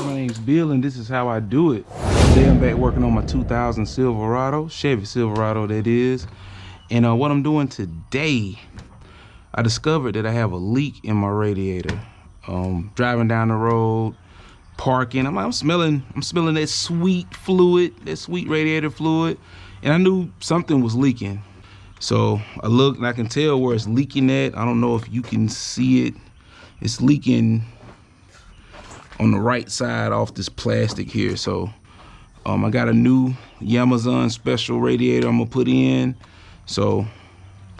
My name's Bill and this is how I do it. Today I'm back working on my 2000 Silverado, Chevy Silverado that is. And what I'm doing today, I discovered that I have a leak in my radiator. Driving down the road, parking, I'm smelling that sweet fluid, that sweet radiator fluid, and I knew something was leaking. So I looked and I can tell where it's leaking at. I don't know if you can see it. It's leaking on the right side off this plastic here. So I got a new Amazon special radiator I'm gonna put in. So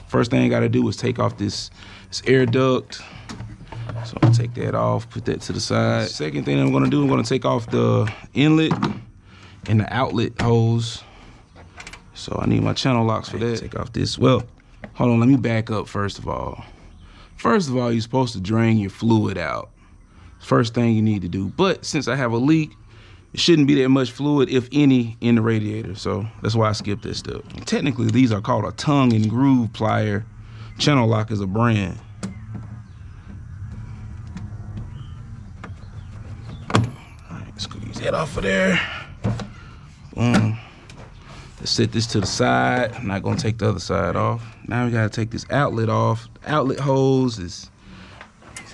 first thing I gotta do is take off this air duct. So I'm gonna take that off, put that to the side. Second thing I'm gonna do, I'm gonna take off the inlet and the outlet hose. So I need my channel locks for that. Take off this, well, hold on, let me back up first of all. First of all, you're supposed to drain your fluid out. First thing you need to do. But since I have a leak, it shouldn't be that much fluid, if any, in the radiator. So that's why I skipped this step. Technically, these are called a tongue and groove plier. Channel lock is a brand. All right, squeeze that off of there. Boom. Let's set this to the side. I'm not gonna take the other side off. Now we gotta take this outlet off. The outlet hose is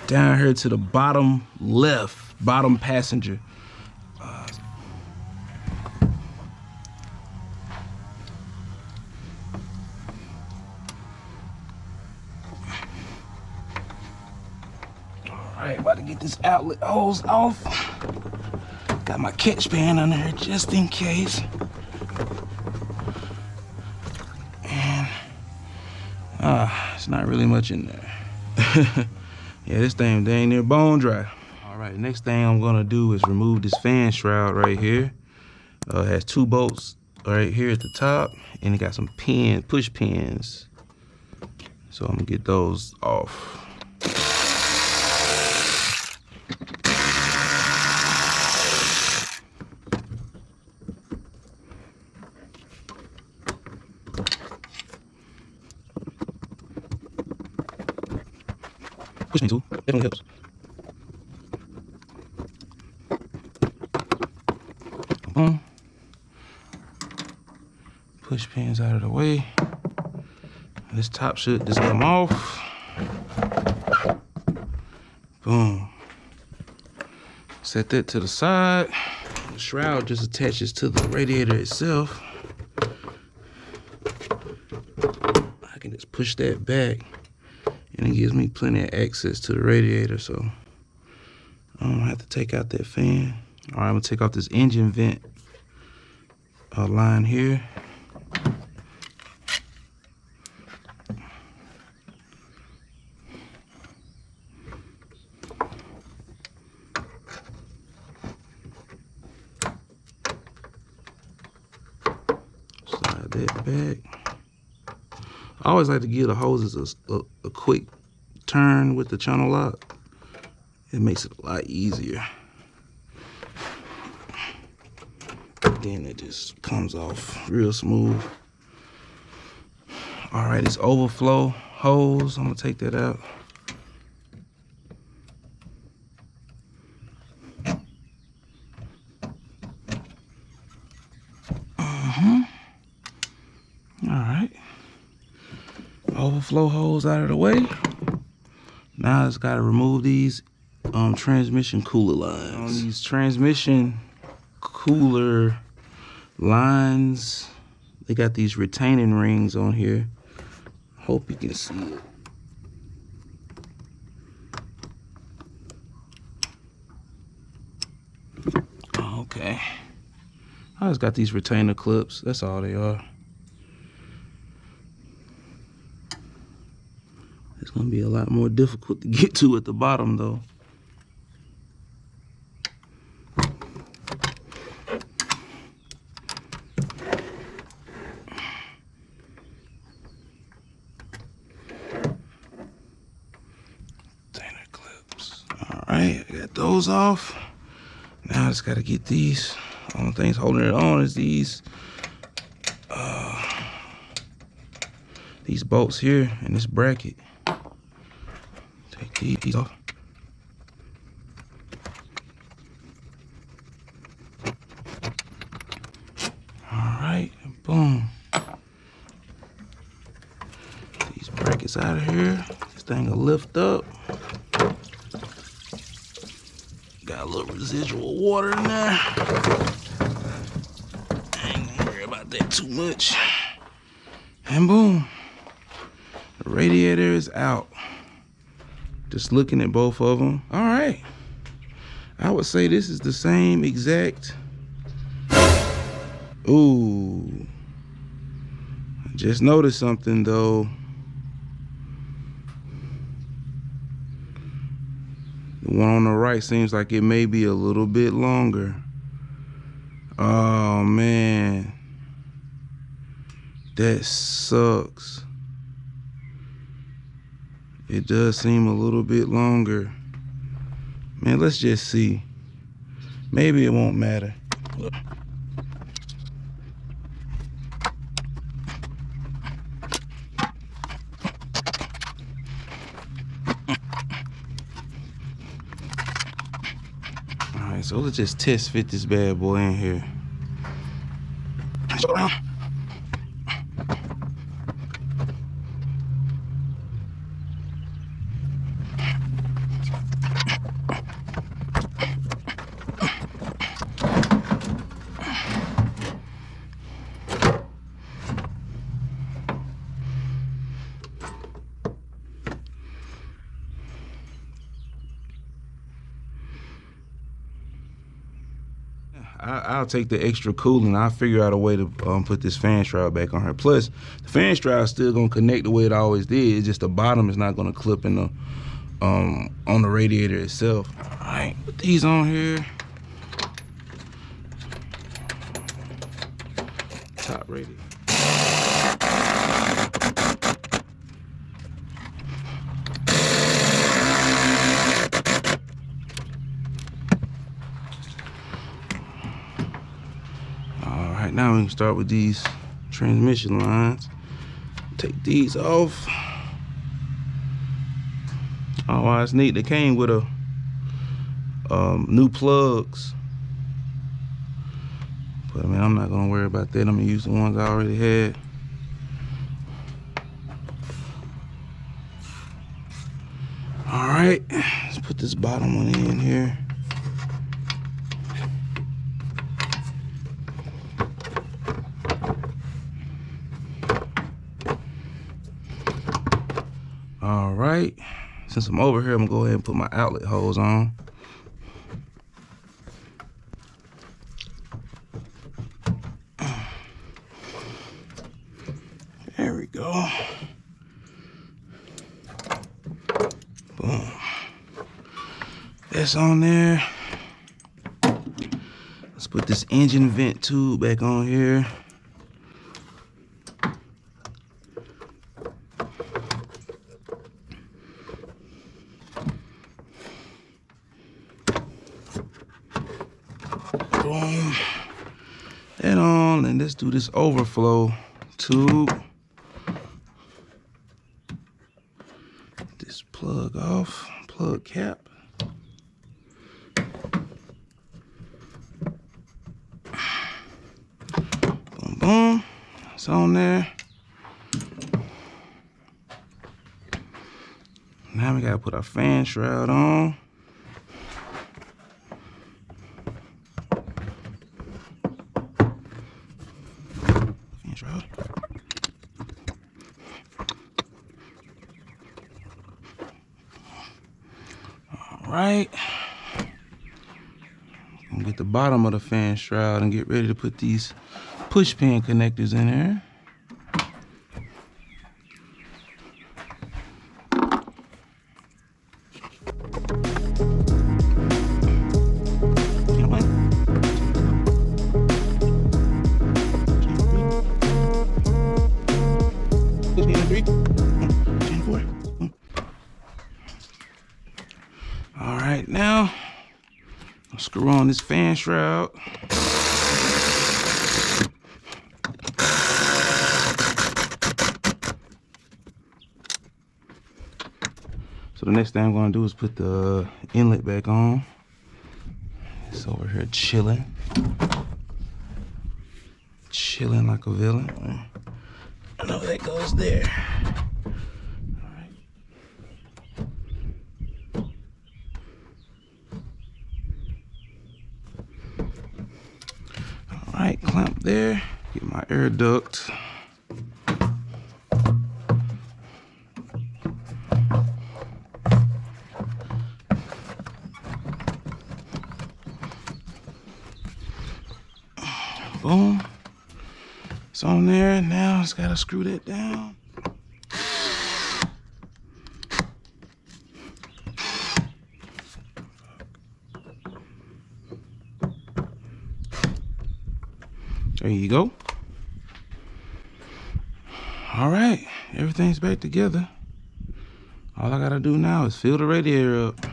down here to the bottom left, bottom passenger. All right, about to get this outlet hose off. Got my catch pan under here just in case. It's not really much in there. Yeah, this thing dang near bone dry. All right, next thing I'm gonna do is remove this fan shroud right here. It has 2 bolts right here at the top, and it got some push pins. So I'm gonna get those off. Push me too, definitely helps. Boom. Push pins out of the way. This top should just come off. Boom. Set that to the side. The shroud just attaches to the radiator itself. I can just push that back, and it gives me plenty of access to the radiator, so I don't have to take out that fan. All right, I'm gonna take off this engine vent line here. Slide that back. I always like to give the hoses a quick turn with the channel lock. It makes it a lot easier. Then it just comes off real smooth. All right, this overflow hose, I'm gonna take that out. All right. Overflow hose out of the way. Now I just gotta remove these transmission cooler lines. On these transmission cooler lines, they got these retaining rings on here. Hope you can see it. Okay. I just got these retainer clips. That's all they are. It's gonna be a lot more difficult to get to at the bottom though. Retainer clips. All right, I got those off. Now I just gotta get these. Only things holding it on is these bolts here and this bracket. Take these off. this out of here. This thing will lift up. Got a little residual water in there. I ain't gonna worry about that too much. And boom, the radiator is out. Just looking at both of them. All right, I would say this is the same exact. Ooh, I just noticed something though. The one on the right seems like it may be a little bit longer. Oh man, that sucks. It does seem a little bit longer. Man, let's just see. Maybe it won't matter. Alright, so let's just test fit this bad boy in here. Go around. I'll take the extra cooling. I'll figure out a way to put this fan shroud back on her. Plus, the fan shroud is still gonna connect the way it always did. It's just the bottom is not gonna clip in the on the radiator itself. All right, put these on here. Top radiator. Now we can start with these transmission lines. Take these off. Oh, wow, it's neat. They came with a new plugs. But I mean, I'm not gonna worry about that. I'm gonna use the ones I already had. All right, let's put this bottom one in here. All right, since I'm over here, I'm gonna go ahead and put my outlet hose on. There we go. Boom. That's on there. Let's put this engine vent tube back on here. Boom. That on, and let's do this overflow tube. This plug off, plug cap. Boom, boom. It's on there. Now we gotta put our fan shroud on. Shroud. All right. I'm gonna get the bottom of the fan shroud and get ready to put these push pin connectors in there. All right, now I'll screw on this fan shroud. So the next thing I'm gonna do is put the inlet back on. It's over here chilling. Chilling like a villain. I know that goes there. All right, clamp there. Get my air duct. Boom. It's on there. Now just gotta screw that down. There you go. All right, everything's back together. All I gotta do now is fill the radiator up.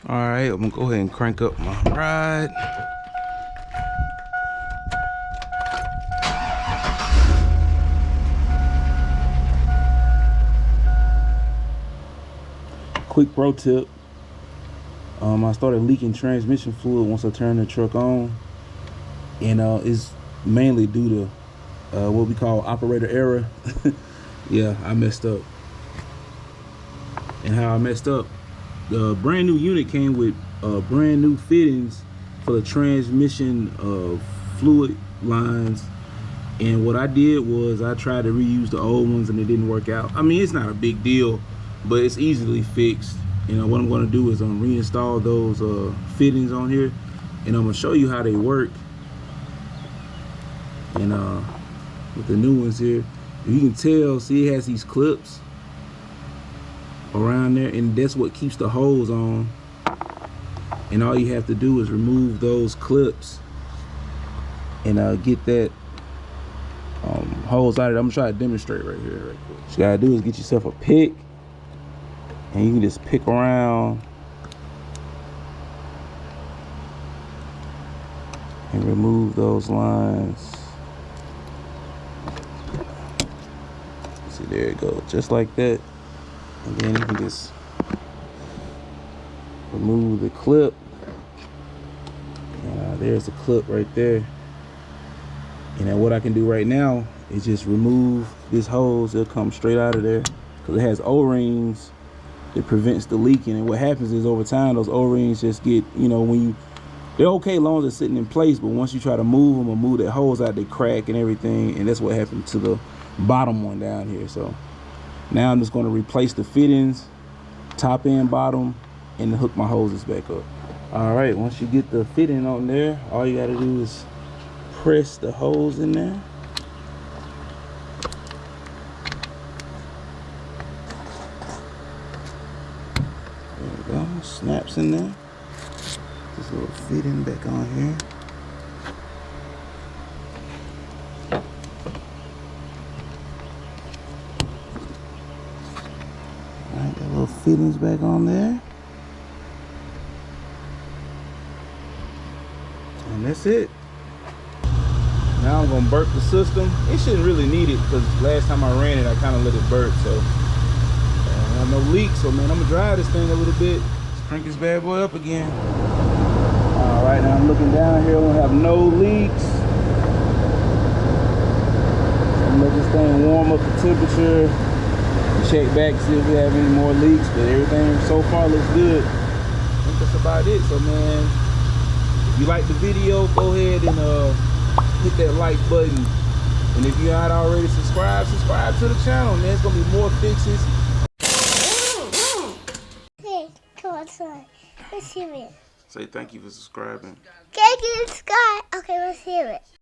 All right, I'm gonna go ahead and crank up my ride. Quick pro tip. I started leaking transmission fluid once I turned the truck on. And it's mainly due to what we call operator error. Yeah, I messed up. And how I messed up, the brand new unit came with brand new fittings for the transmission fluid lines. And what I did was I tried to reuse the old ones and it didn't work out. I mean, it's not a big deal, but it's easily fixed. You know, what I'm gonna do is reinstall those fittings on here, and I'm gonna show you how they work. And with the new ones here, you can tell, see, it has these clips around there, and that's what keeps the hose on. And all you have to do is remove those clips and get that hose out of it. I'm gonna try to demonstrate right here, right quick. What you gotta do is get yourself a pick, and you can just pick around and remove those lines. See, there it goes, just like that. And then you can just remove the clip. There's the clip right there. And then what I can do right now is just remove this hose. It'll come straight out of there because it has O-rings that prevents the leaking. And what happens is over time, those O-rings just get, you know, when you, they're okay as long as they're sitting in place, but once you try to move them or move that hose out, they crack and everything. And that's what happened to the bottom one down here. So now I'm just going to replace the fittings, top and bottom, and hook my hoses back up. All right, once you get the fitting on there, all you got to do is press the hose in there. There we go, snaps in there. This little fitting back on here. All right, got little fittings back on there. And that's it. Now I'm gonna burp the system. It shouldn't really need it because last time I ran it, I kind of let it burp. So I have no leaks. So man, I'm gonna dry this thing a little bit. Let's crank this bad boy up again. All right, now I'm looking down here. We have no leaks. I'm gonna let this thing warm up the temperature. Check back, see if we have any more leaks. But everything so far looks good. I think that's about it. So man, if you like the video, go ahead and hit that like button. And if you're not already subscribed to the channel, man. It's gonna be more fixes. Hey, come outside. Let's hear it. Say thank you for subscribing. Thank you, subscribe. Okay, let's hear it.